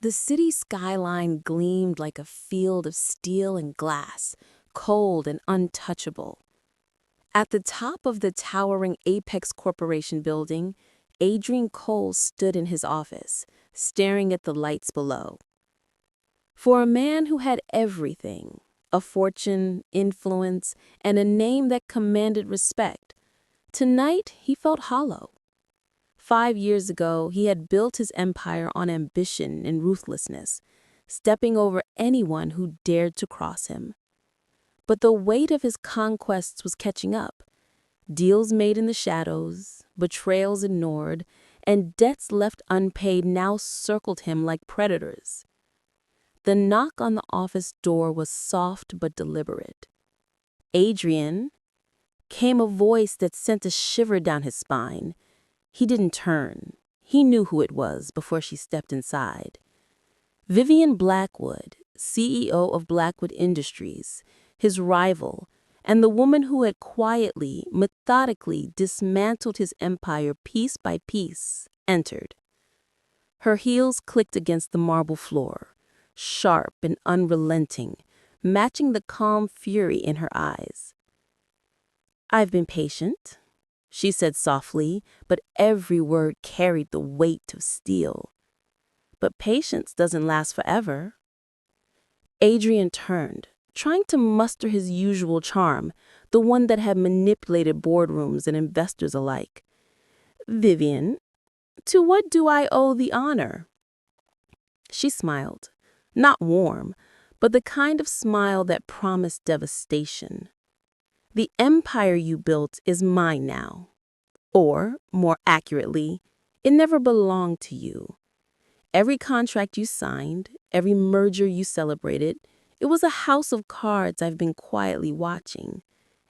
The city skyline gleamed like a field of steel and glass, cold and untouchable. At the top of the towering Apex Corporation building, Adrian Cole stood in his office, staring at the lights below. For a man who had everything, a fortune, influence, and a name that commanded respect, tonight he felt hollow. 5 years ago, he had built his empire on ambition and ruthlessness, stepping over anyone who dared to cross him. But the weight of his conquests was catching up. Deals made in the shadows, betrayals ignored, and debts left unpaid now circled him like predators. The knock on the office door was soft but deliberate. "Adrian," came a voice that sent a shiver down his spine. He didn't turn. He knew who it was before she stepped inside. Vivienne Blackwood, CEO of Blackwood Industries, his rival, and the woman who had quietly, methodically dismantled his empire piece by piece, entered. Her heels clicked against the marble floor, sharp and unrelenting, matching the calm fury in her eyes. "I've been patient," she said softly, but every word carried the weight of steel. "But patience doesn't last forever." Adrian turned, trying to muster his usual charm, the one that had manipulated boardrooms and investors alike. "Vivienne, to what do I owe the honor?" She smiled, not warm, but the kind of smile that promised devastation. "The empire you built is mine now. Or, more accurately, it never belonged to you. Every contract you signed, every merger you celebrated, it was a house of cards I've been quietly watching.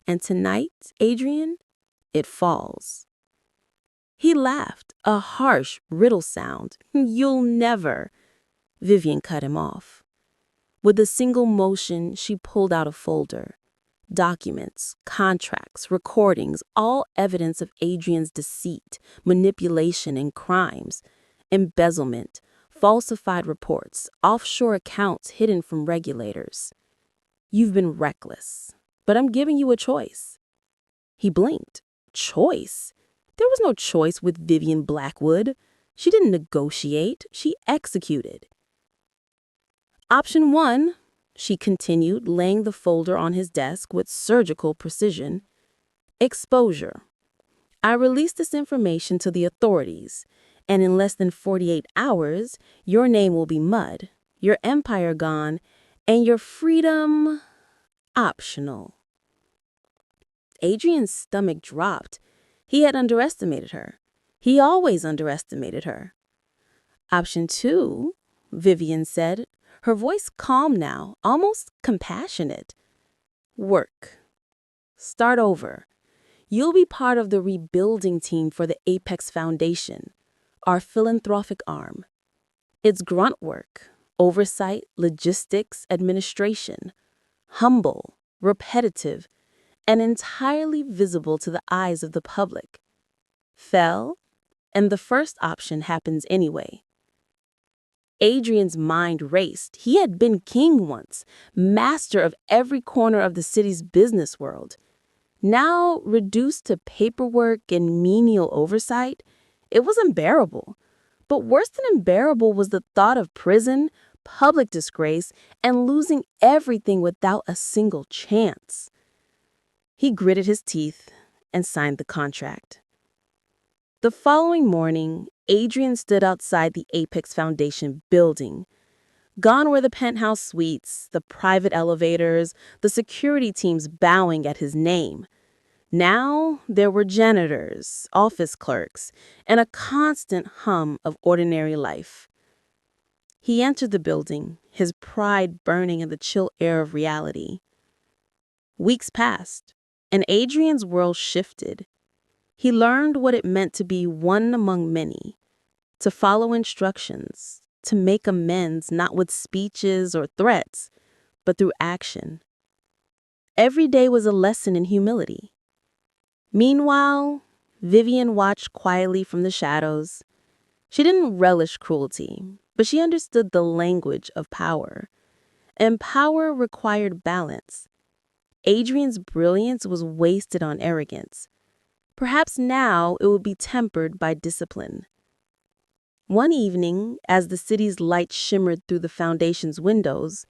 And tonight, Adrian, it falls." He laughed, a harsh, brittle sound. "You'll never." Vivienne cut him off. With a single motion, she pulled out a folder. Documents, contracts, recordings, all evidence of Adrian's deceit, manipulation, and crimes. Embezzlement, falsified reports, offshore accounts hidden from regulators. "You've been reckless, but I'm giving you a choice." He blinked. Choice? There was no choice with Vivienne Blackwood. She didn't negotiate, she executed. "Option 1, she continued, laying the folder on his desk with surgical precision. "Exposure. I release this information to the authorities, and in less than 48 hours, your name will be mud, your empire gone, and your freedom optional." Adrian's stomach dropped. He had underestimated her. He always underestimated her. "Option 2, Vivienne said, her voice calm now, almost compassionate. "Work. Start over. You'll be part of the rebuilding team for the Apex Foundation, our philanthropic arm. It's grunt work, oversight, logistics, administration. Humble, repetitive, and entirely visible to the eyes of the public. Fail, and the first option happens anyway." Adrian's mind raced. He had been king once, master of every corner of the city's business world. Now, reduced to paperwork and menial oversight, it was unbearable. But worse than unbearable was the thought of prison, public disgrace, and losing everything without a single chance. He gritted his teeth and signed the contract. The following morning, Adrian stood outside the Apex Foundation building. Gone were the penthouse suites, the private elevators, the security teams bowing at his name. Now there were janitors, office clerks, and a constant hum of ordinary life. He entered the building, his pride burning in the chill air of reality. Weeks passed, and Adrian's world shifted. He learned what it meant to be one among many, to follow instructions, to make amends not with speeches or threats, but through action. Every day was a lesson in humility. Meanwhile, Vivienne watched quietly from the shadows. She didn't relish cruelty. but she understood the language of power. And power required balance. Adrian's brilliance was wasted on arrogance. Perhaps now it would be tempered by discipline. One evening, as the city's light shimmered through the foundation's windows,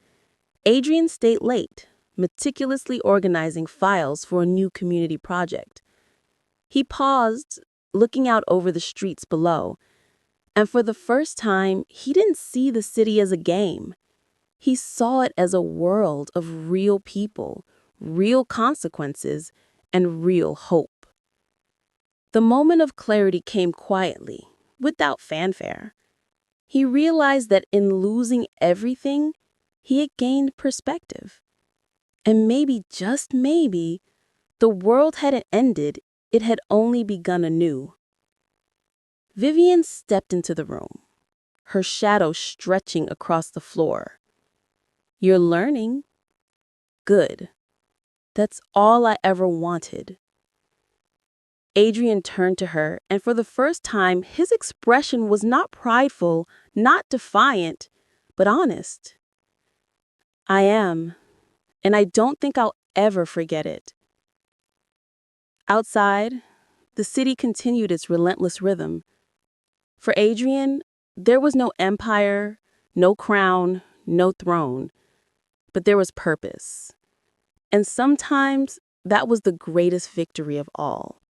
Adrian stayed late, meticulously organizing files for a new community project. He paused, looking out over the streets below, and for the first time, he didn't see the city as a game. He saw it as a world of real people, real consequences, and real hope. The moment of clarity came quietly, without fanfare. He realized that in losing everything, he had gained perspective. And maybe, just maybe, the world hadn't ended, it had only begun anew. Vivienne stepped into the room, her shadow stretching across the floor. "You're learning? Good. That's all I ever wanted." Adrian turned to her, and for the first time, his expression was not prideful, not defiant, but honest. "I am, and I don't think I'll ever forget it." Outside, the city continued its relentless rhythm. For Adrian, there was no empire, no crown, no throne, but there was purpose. And sometimes that was the greatest victory of all.